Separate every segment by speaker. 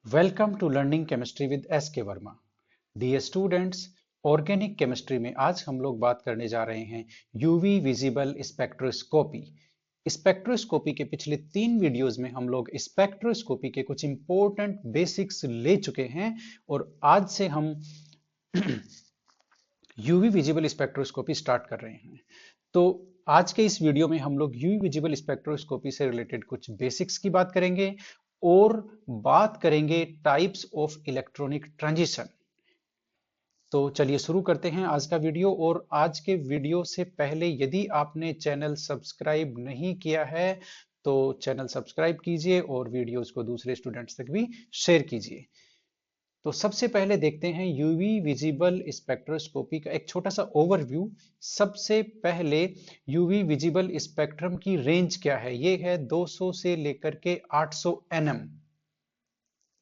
Speaker 1: Welcome to learning chemistry with S K Verma. Dear students, organic chemistry में आज हम लोग बात करने जा रहे हैं यूवी विजिबल स्पेक्ट्रोस्कोपी। स्पेक्ट्रोस्कोपी के पिछले 3 वीडियोस में हम लोग स्पेक्ट्रोस्कोपी के कुछ इंपॉर्टेंट बेसिक्स ले चुके हैं और आज से हम यूवी विजिबल स्पेक्ट्रोस्कोपी स्टार्ट कर रहे हैं। तो आज के इस वीडियो में हम लोग यूवी विजिबल स्पेक्ट्रोस्कोपी से रिलेटेड कुछ बेसिक्स की बात करेंगे और बात करेंगे टाइप्स ऑफ इलेक्ट्रॉनिक ट्रांजिशन। तो चलिए शुरू करते हैं आज का वीडियो। और आज के वीडियो से पहले यदि आपने चैनल सब्सक्राइब नहीं किया है तो चैनल सब्सक्राइब कीजिए और वीडियोस को दूसरे स्टूडेंट्स तक भी शेयर कीजिए। तो सबसे पहले देखते हैं यूवी विजिबल स्पेक्ट्रोस्कोपी का एक छोटा सा ओवरव्यू। सबसे पहले यूवी विजिबल स्पेक्ट्रम की रेंज क्या है? ये है 200 से लेकर के 800 एनएम।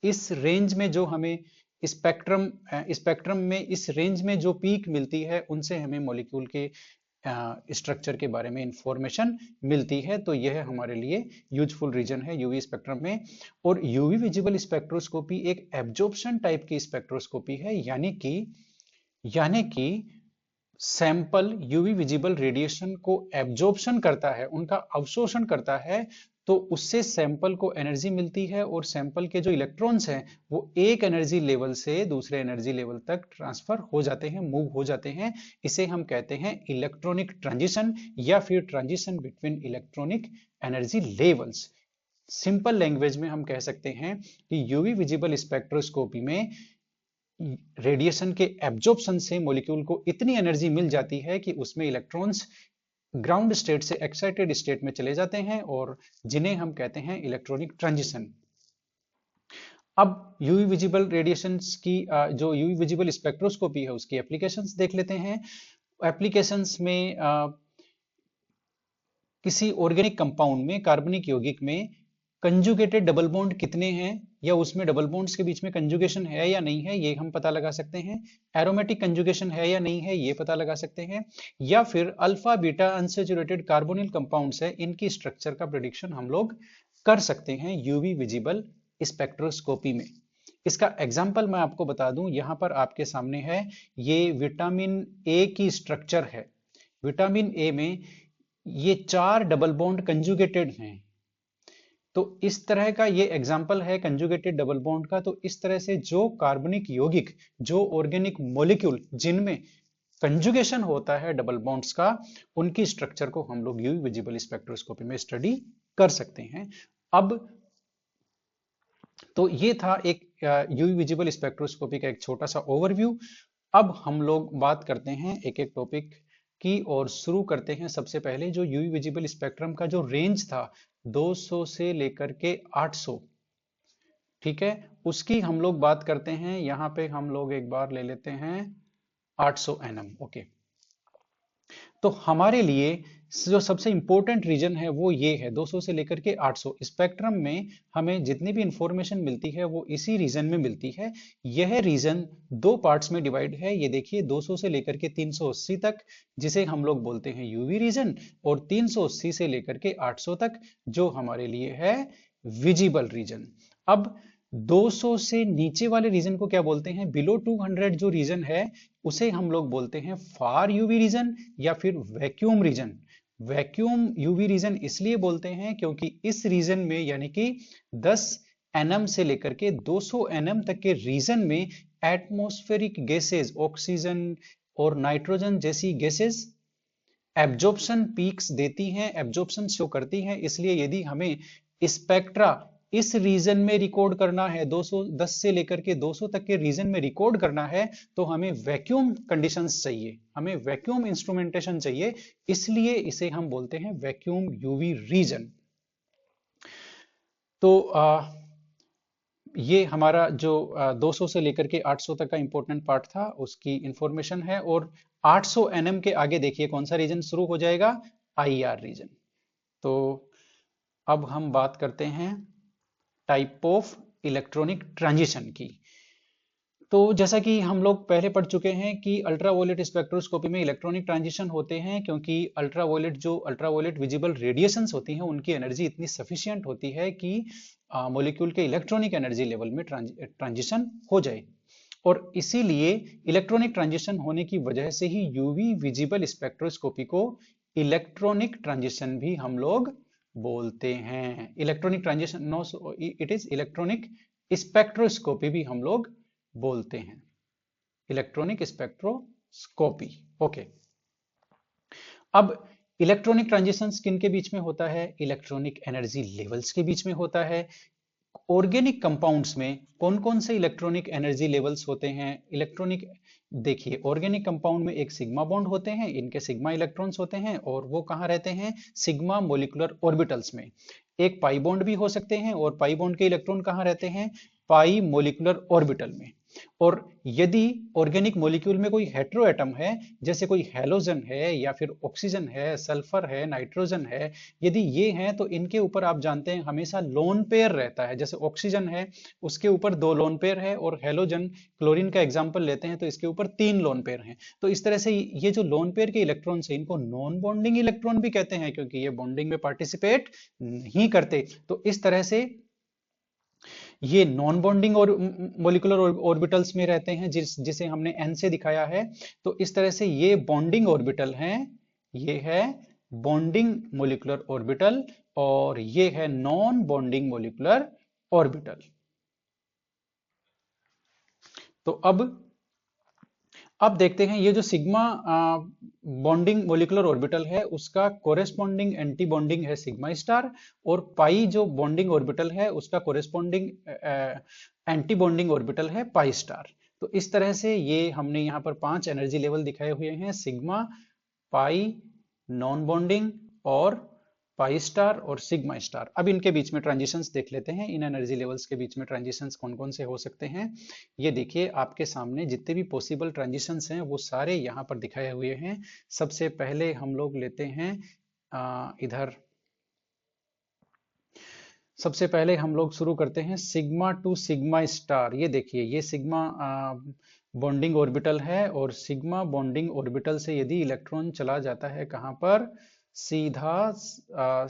Speaker 1: इस रेंज में जो हमें स्पेक्ट्रम में इस रेंज में जो पीक मिलती है उनसे हमें मॉलिक्यूल के स्ट्रक्चर के बारे में इंफॉर्मेशन मिलती है। तो यह हमारे लिए यूजफुल रीजन है यूवी स्पेक्ट्रम में। और यूवी विजिबल स्पेक्ट्रोस्कोपी एक एब्जॉर्प्शन टाइप की स्पेक्ट्रोस्कोपी है, यानी कि सैंपल यूवी विजिबल रेडिएशन को एब्जॉर्प्शन करता है, उनका अवशोषण करता है, तो उससे सैंपल को एनर्जी मिलती है और सैंपल के जो इलेक्ट्रॉन्स हैं वो एक एनर्जी लेवल से दूसरे एनर्जी लेवल तक ट्रांसफर हो जाते हैं, मूव हो जाते हैं। इसे हम कहते हैं इलेक्ट्रॉनिक ट्रांजिशन या फिर transition between electronic energy levels. Simple language में हम कह सकते हैं कि यूवी विजिबल स्पेक्ट्रोस्कोपी में रेडिएशन के एब्जॉर्प्शन से मॉलिक्यूल को इतनी एनर्जी मिल जाती है कि उसमें इलेक्ट्रॉन्स ग्राउंड स्टेट से एक्साइटेड स्टेट में चले जाते हैं और जिन्हें हम कहते हैं इलेक्ट्रॉनिक ट्रांजिशन। अब यूवी विजिबल रेडिएशंस की जो यूवी विजिबल स्पेक्ट्रोस्कोपी है उसकी एप्लीकेशंस देख लेते हैं। एप्लीकेशंस में किसी ऑर्गेनिक कंपाउंड में कार्बनिक यौगिक में कंजुगेटेड डबल बॉन्ड कितने हैं या उसमें डबल बॉन्ड्स के बीच में कंजुगेशन है या नहीं है ये हम पता लगा सकते हैं। एरोमेटिक कंजुगेशन है या नहीं है ये पता लगा सकते हैं। या फिर alpha beta unsaturated carbonyl compounds है, इनकी स्ट्रक्चर का प्रेडिक्शन हम लोग कर सकते हैं यूवी विजिबल स्पेक्ट्रोस्कोपी में। इसका एग्जाम्पल मैं आपको बता दूं, यहां पर आपके सामने है, ये विटामिन ए की स्ट्रक्चर है। विटामिन ए में ये 4 डबल बॉन्ड कंजुगेटेड हैं। तो इस तरह का ये एग्जाम्पल है कंजुगेटेड डबल बॉन्ड का। तो इस तरह से जो कार्बनिक यौगिक, जो ऑर्गेनिक मॉलिक्यूल जिनमें कंजुगेशन होता है डबल बॉन्ड्स का, उनकी स्ट्रक्चर को हम लोग यूवी विजिबल स्पेक्ट्रोस्कोपी में स्टडी कर सकते हैं। अब तो ये था एक यूवी विजिबल स्पेक्ट्रोस्कोपी का एक छोटा सा ओवरव्यू। अब हम लोग बात करते हैं एक एक टॉपिक की और शुरू करते हैं। सबसे पहले जो यूवी विजिबल स्पेक्ट्रम का जो रेंज था 200 से लेकर के 800, ठीक है, उसकी हम लोग बात करते हैं। यहां पे हम लोग एक बार ले लेते हैं 800 एनएम। ओके, तो हमारे लिए जो सबसे इंपॉर्टेंट रीजन है वो ये है 200 से लेकर के 800। स्पेक्ट्रम में हमें जितनी भी इंफॉर्मेशन मिलती है वो इसी रीजन में मिलती है। यह रीजन 2 पार्ट्स में डिवाइड है। ये देखिए 200 से लेकर के 380 तक, जिसे हम लोग बोलते हैं यूवी रीजन, और 380 से लेकर के 800 तक जो हमारे लिए है विजिबल रीजन। अब 200 से नीचे वाले रीजन को क्या बोलते हैं? बिलो 200 जो रीजन है उसे हम लोग बोलते हैं फार यूवी रीजन या फिर vacuum region. Vacuum UV region इसलिए बोलते हैं क्योंकि इस रीजन में, यानी कि 10 एनएम से लेकर के 200 एनएम तक के रीजन में एटमॉस्फेरिक गैसेस, ऑक्सीजन और नाइट्रोजन जैसी गैसेस एब्जॉर्प्शन पीक्स देती हैं, एब्जॉर्प्शन शो करती हैं। इसलिए यदि हमें स्पेक्ट्रा इस रीजन में रिकॉर्ड करना है, 210 से लेकर के 200 तक के रीजन में रिकॉर्ड करना है, तो हमें वैक्यूम कंडीशंस चाहिए, हमें वैक्यूम इंस्ट्रूमेंटेशन चाहिए। इसलिए इसे हम बोलते हैं वैक्यूम यूवी रीजन। तो ये हमारा जो 200 से लेकर के 800 तक का इंपॉर्टेंट पार्ट था उसकी इंफॉर्मेशन है। और 800 एनएम के आगे देखिए कौन सा रीजन शुरू हो जाएगा? IR region. तो अब हम बात करते हैं टाइप ऑफ इलेक्ट्रॉनिक ट्रांजिशन की। तो जैसा कि हम लोग पहले पढ़ चुके हैं कि अल्ट्रावायलेट स्पेक्ट्रोस्कोपी में इलेक्ट्रॉनिक ट्रांजिशन होते हैं, क्योंकि अल्ट्रावायलेट विजिबल रेडिएशंस होती हैं उनकी एनर्जी इतनी सफिशिएंट होती है कि मॉलिक्यूल के इलेक्ट्रॉनिक एनर्जी लेवल में ट्रांजिशन हो जाए। और इसीलिए इलेक्ट्रॉनिक ट्रांजिशन होने की वजह से ही यूवी विजिबल स्पेक्ट्रोस्कोपी को इलेक्ट्रॉनिक ट्रांजिशन भी हम लोग बोलते हैं। Electronic transition no, it is electronic spectroscopy भी हम लोग बोलते हैं, इलेक्ट्रॉनिक स्पेक्ट्रोस्कोपी। ओके, अब इलेक्ट्रॉनिक ट्रांजिशंस किन के बीच में होता है? इलेक्ट्रॉनिक एनर्जी लेवल्स के बीच में होता है। ऑर्गेनिक कंपाउंड्स में कौन कौन से इलेक्ट्रॉनिक एनर्जी लेवल्स होते हैं? इलेक्ट्रॉनिक, देखिए ऑर्गेनिक कंपाउंड में एक सिग्मा बॉन्ड होते हैं, इनके सिग्मा इलेक्ट्रॉन्स होते हैं, और वो कहाँ रहते हैं? सिग्मा मोलिकुलर ऑर्बिटल्स में। एक पाई बॉन्ड भी हो सकते हैं, और पाई बॉन्ड के इलेक्ट्रॉन कहाँ रहते हैं? पाई मोलिकुलर ऑर्बिटल में। और यदि ऑर्गेनिक मॉलिक्यूल में कोई हेटेरो एटम है, जैसे कोई हैलोजन है या फिर ऑक्सीजन है, सल्फर है, नाइट्रोजन है, यदि ये हैं तो इनके ऊपर आप जानते हैं हमेशा लोन पेयर रहता है। जैसे ऑक्सीजन है, उसके ऊपर 2 लोन पेयर है, और हैलोजन, क्लोरीन का एग्जांपल लेते हैं तो इसके ऊपर 3 लोन पेयर हैं। तो इस तरह से ये जो लोन पेयर के इलेक्ट्रॉन है, इनको नॉन बॉन्डिंग इलेक्ट्रॉन भी कहते हैं, क्योंकि ये बॉन्डिंग में पार्टिसिपेट नहीं करते। तो इस तरह से ये नॉन बॉन्डिंग और मोलिकुलर ऑर्बिटल्स में रहते हैं, जिसे हमने n से दिखाया है। तो इस तरह से ये बॉन्डिंग ऑर्बिटल हैं, ये है बॉन्डिंग मोलिकुलर ऑर्बिटल, और ये है नॉन बॉन्डिंग मोलिकुलर ऑर्बिटल। तो अब देखते हैं ये जो सिग्मा बॉन्डिंग मोलिकुलर ऑर्बिटल है, उसका कोरेस्पॉन्डिंग एंटी बॉन्डिंग है सिग्मा स्टार, और पाई जो बॉन्डिंग ऑर्बिटल है उसका कोरेस्पॉन्डिंग एंटी बॉन्डिंग ऑर्बिटल है पाई स्टार। तो इस तरह से ये हमने यहाँ पर 5 एनर्जी लेवल दिखाए हुए हैं, सिग्मा, पाई, नॉन बॉन्डिंग और पाई स्टार और सिग्मा स्टार। अब इनके बीच में ट्रांजिशंस देख लेते हैं, इन एनर्जी लेवल्स के बीच में ट्रांजिशंस कौन कौन से हो सकते हैं। ये देखिए आपके सामने जितने भी पॉसिबल ट्रांजिशंस हैं वो सारे यहाँ पर दिखाए हुए हैं। सबसे पहले हम लोग लेते हैं इधर, सबसे पहले हम लोग शुरू करते हैं सिग्मा टू सिग्मा स्टार। ये देखिए ये सिग्मा बॉन्डिंग ऑर्बिटल है, और सिग्मा बॉन्डिंग ऑर्बिटल से यदि इलेक्ट्रॉन चला जाता है कहाँ पर? सीधा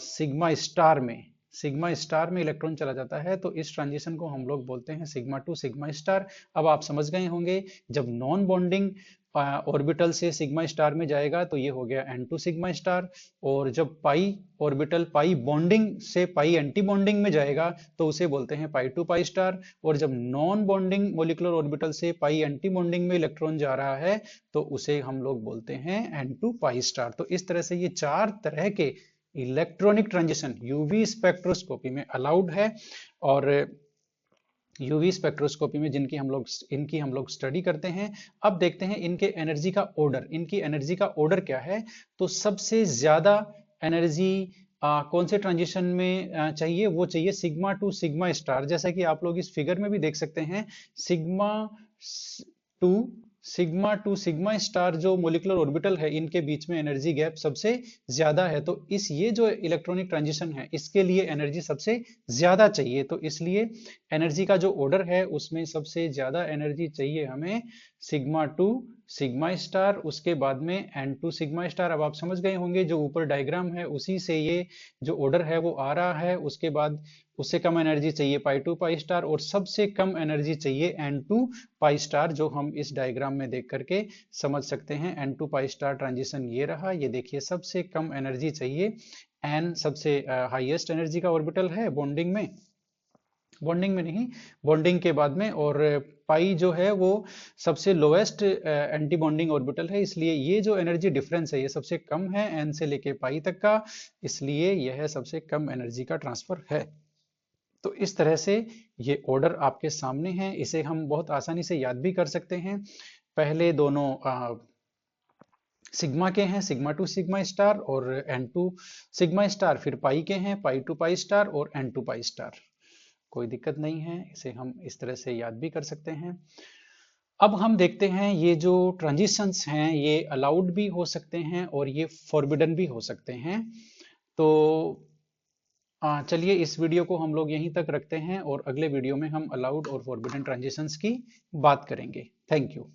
Speaker 1: सिग्मा स्टार में, सिग्मा स्टार में इलेक्ट्रॉन चला जाता है, तो इस ट्रांजिशन को हम लोग बोलते हैं सिग्मा टू सिग्मा स्टार। अब आप समझ गए होंगे, जब नॉन बॉन्डिंग ऑर्बिटल से सिग्मा स्टार में जाएगा तो ये हो गया n2 सिग्मा स्टार, और जब पाई ऑर्बिटल पाई बॉन्डिंग से पाई एंटी बॉन्डिंग में जाएगा तो उसे बोलते हैं पाई टू पाई स्टार, और जब नॉन बॉन्डिंग मोलिकुलर ऑर्बिटल से पाई एंटी बॉन्डिंग में इलेक्ट्रॉन जा रहा है तो उसे हम लोग बोलते हैं n2 पाई स्टार। तो इस तरह से ये 4 तरह के इलेक्ट्रॉनिक ट्रांजिशन यूवी स्पेक्ट्रोस्कोपी में अलाउड है, और यूवी स्पेक्ट्रोस्कोपी में इनकी हम लोग स्टडी करते हैं। अब देखते हैं इनके एनर्जी का ऑर्डर, इनकी एनर्जी का ऑर्डर क्या है। तो सबसे ज्यादा एनर्जी कौन से ट्रांजिशन में चाहिए? वो चाहिए सिग्मा टू सिग्मा स्टार, जैसा कि आप लोग इस फिगर में भी देख सकते हैं। To sigma to sigma star जो मोलिकुलर ऑर्बिटल है, इनके बीच में एनर्जी गैप सबसे ज्यादा है। तो ये जो इलेक्ट्रॉनिक ट्रांजिशन है इसके लिए एनर्जी सबसे ज्यादा चाहिए, तो इसलिए एनर्जी का जो ऑर्डर है उसमें सबसे ज्यादा एनर्जी चाहिए हमें सिग्मा टू सिग्मा स्टार, उसके बाद में n2 सिग्मा स्टार। अब आप समझ गए होंगे, जो ऊपर डायग्राम है उसी से ये जो ऑर्डर है वो आ रहा है। उसके बाद उससे कम एनर्जी चाहिए पाई टू पाई स्टार, और सबसे कम एनर्जी चाहिए n2 पाई स्टार, जो हम इस डायग्राम में देख करके समझ सकते हैं। n2 पाई स्टार ट्रांजिशन ये रहा, ये देखिए सबसे कम एनर्जी चाहिए, n सबसे हाईएस्ट एनर्जी का ऑर्बिटल है बॉन्डिंग में, बॉन्डिंग में नहीं, बॉन्डिंग के बाद में, और पाई जो है वो सबसे लोएस्ट एंटी बॉन्डिंग ऑर्बिटल है, इसलिए ये जो एनर्जी डिफरेंस है ये सबसे कम है एन से लेके पाई तक का, इसलिए यह सबसे कम एनर्जी का ट्रांसफर है। तो इस तरह से ये ऑर्डर आपके सामने है, इसे हम बहुत आसानी से याद भी कर सकते हैं। पहले दोनों सिग्मा के हैं, सिग्मा टू सिग्मा स्टार, और n2 सिग्मा स्टार, फिर पाई के हैं, पाई टू पाई स्टार और n2 पाई स्टार। कोई दिक्कत नहीं है, इसे हम इस तरह से याद भी कर सकते हैं। अब हम देखते हैं ये जो ट्रांजिशंस हैं ये अलाउड भी हो सकते हैं और ये फॉरबिडन भी हो सकते हैं। तो चलिए इस वीडियो को हम लोग यहीं तक रखते हैं, और अगले वीडियो में हम अलाउड और फॉरबिडन ट्रांजिशंस की बात करेंगे। Thank you.